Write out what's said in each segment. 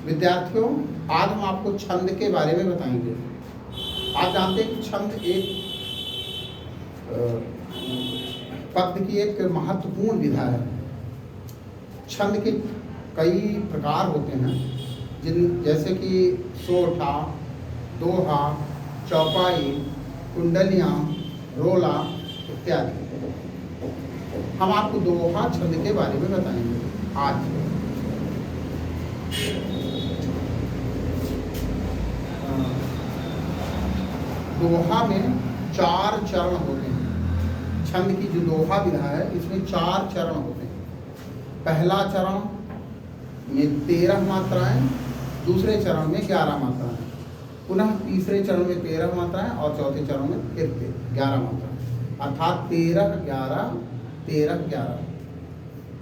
विद्यार्थियों, आज हम आपको छंद के बारे में बताएंगे। आप जानते हैं कि छंद एक पद्य की एक महत्वपूर्ण विधा है। छंद के कई प्रकार होते हैं, जैसे कि सोठा, दोहा, चौपाई, कुंडलियाँ, रोला इत्यादि। हम आपको दोहा छंद के बारे में बताएंगे आज। दोहा में 4 चरण होते हैं। छंद की जो दोहा विधा है इसमें 4 चरण होते हैं। पहला चरण में 13 मात्राएं, दूसरे चरण में 11 मात्राएं, पुनः तीसरे चरण में 13 मात्राएं और चौथे चरण में फिर 11 मात्राएं, अर्थात 13, 11, 13, 11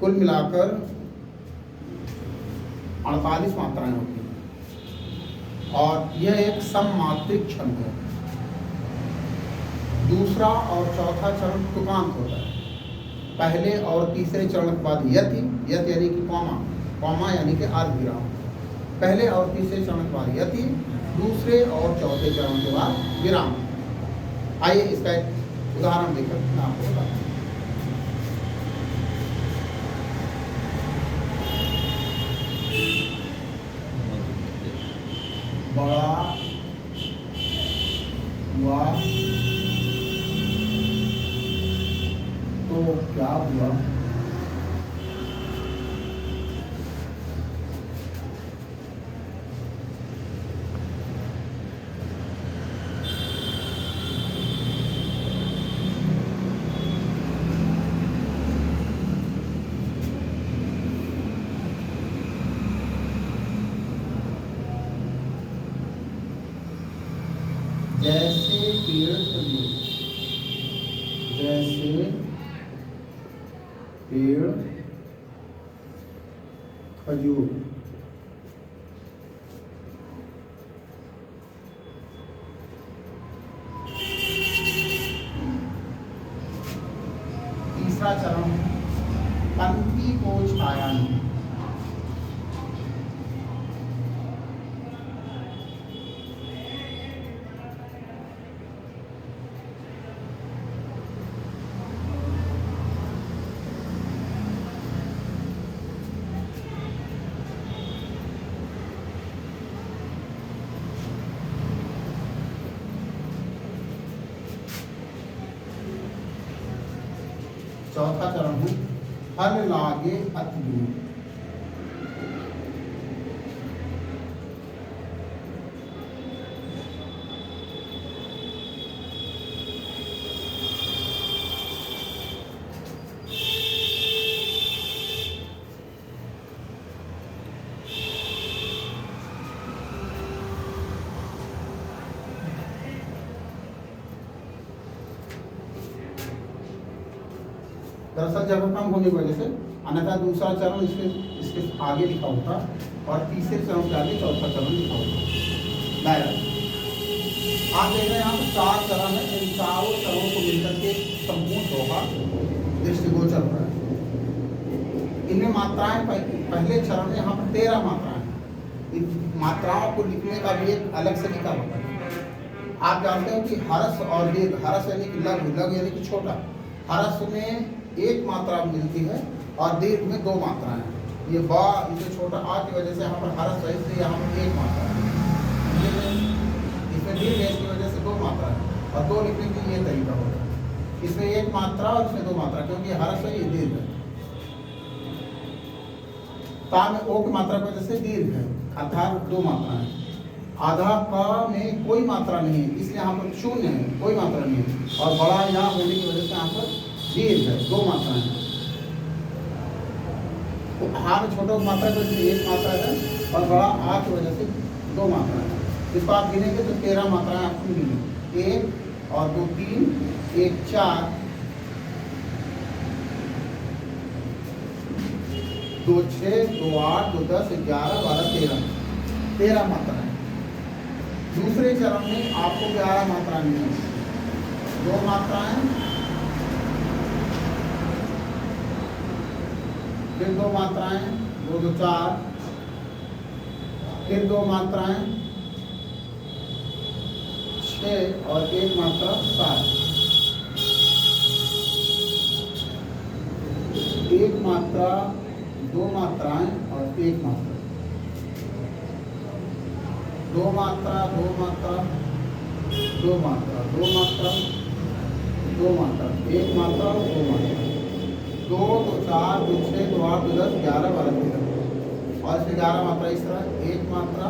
कुल मिलाकर 48 मात्राएं होती हैं। और यह एक सममात्रिक छंद है। दूसरा और चौथा चरण तुकांत होता है। पहले और तीसरे चरण के बाद यति, यति यानी कि कॉमा, कॉमा यानी कि अर्धविराम। पहले और तीसरे चरण के बाद यति, दूसरे और चौथे चरण के बाद विराम। आइए इसका एक उदाहरण देकर मैं आपको बताता हूँ। बड़ा हुआ तो क्या हुआ, जैसे पेड़ खजूर, जैसे पेड़ खजूर। तीसरा चरण पंक्ति को छाया नहीं। चौथा चरण है फल लागे अति दूर। दरअसल जगह कम होने की वजह से, अन्यथा दूसरा चरण इसके आगे लिखा होता और तीसरे चरण के आगे चौथा चरण लिखा होता। दायरा आप देख रहे हैं यहाँ पर 4 चरण है। इन चारों चरणों को मिलकर के संपूर्ण दोहा दृष्टिगोचर हो रहा है। इनमें मात्राएं पहले चरण में यहाँ पर 13 मात्राएं। इन मात्राओं को लिखने का भी एक अलग से लिखा होता है। आप जानते हो कि हरस और दीर्घ, हरस यानी कि लघु, लघु यानी कि छोटा। हरस में 1 मात्रा मिलती है और दीर्घ में 2 मात्राएं हैं। ये बा इसे छोटा आ की वजह से यहाँ पर हरस है, इसलिए यहाँ पर 1 मात्रा है। इसमें दीर्घ है, इसकी वजह से 2 मात्रा है। और 2 लिखने के लिए ये तरीका होता है। इसमें 1 मात्रा और इसमें 2 मात्रा, क्योंकि हरस है, ये दीर्घ है। ता में ओ की मात्रा की वजह से दीर्घ है, अर्थात 2 मात्रा है। आधा क में कोई मात्रा नहीं है, इसलिए यहाँ पर 0 है, कोई मात्रा नहीं है। और बड़ा यहाँ होने की वजह से यहाँ पर दीर्घ है, 2 मात्राएं हैं। तो हाँ में छोटा मात्रा की वजह से 1 मात्रा है और बड़ा आ की वजह से 2 मात्राएं हैं। इसको आप गिनेंगे तो 13 मात्राएं आपको मिलेंगी। 1 और 2 3, 1 4, 2 6, 2 8, 2 10, 11, 12, 13 मात्राएं। दूसरे चरण में आपको 11 मात्राएं मिलेंगी। 2 मात्राएं, फिर 2 मात्राएं, 2 2 4, फिर 2 मात्राएं 6 और 1 मात्रा 7, 1 मात्रा 2 मात्राएं और 1 मात्रा, 2 मात्रा 2 मात्रा 2 मात्रा 2 मात्रा 2 मात्रा 1 मात्रा और 2 मात्रा, 2 2 4 2 6 2 8 2 10 11 12 13 और फिर 11 मात्रा इस तरह 1 मात्रा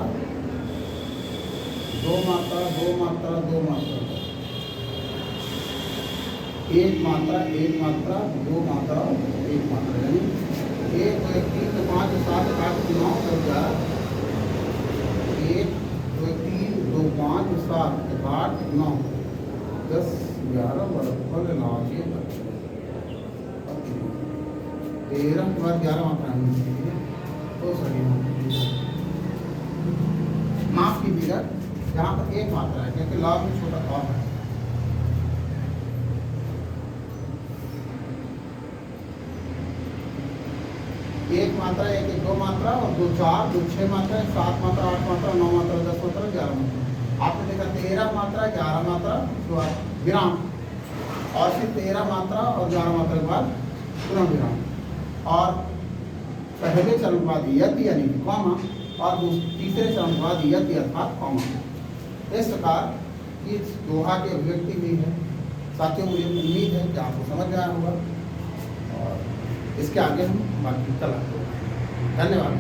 2 मात्रा 2 मात्रा 2 मात्रा 1 मात्रा 1 मात्रा 2 मात्रा 1 मात्रा, यानी 1 2 3 4 5 6 7 8 9 10 11 1 2 3 2 5 7 8 9 10 11 12 13 के बाद 11 मात्राएं तो सही माफ कीजिएगा, यहाँ पर 1 मात्रा है क्योंकि लॉग में छोटा और है। एक मात्रा 1 1 2 मात्रा और 2 4 2 6 मात्रा 7 मात्रा 8 मात्रा 9 मात्रा 10 मात्रा 11 मात्रा। आपने देखा 13 मात्रा 11 मात्रा विराम और फिर 13 मात्रा और 11 मात्रा के बाद पुनः विराम और पहले चरण के बाद यति यानी कि कॉमा और तीसरे चरण के बाद यति अर्थात कॉमा। इस प्रकार इस दोहा की अभिव्यक्ति हुई है। साथियों, मुझे उम्मीद है कि आपको समझ में आया होगा और इसके आगे हम बाकी कल आपको। धन्यवाद।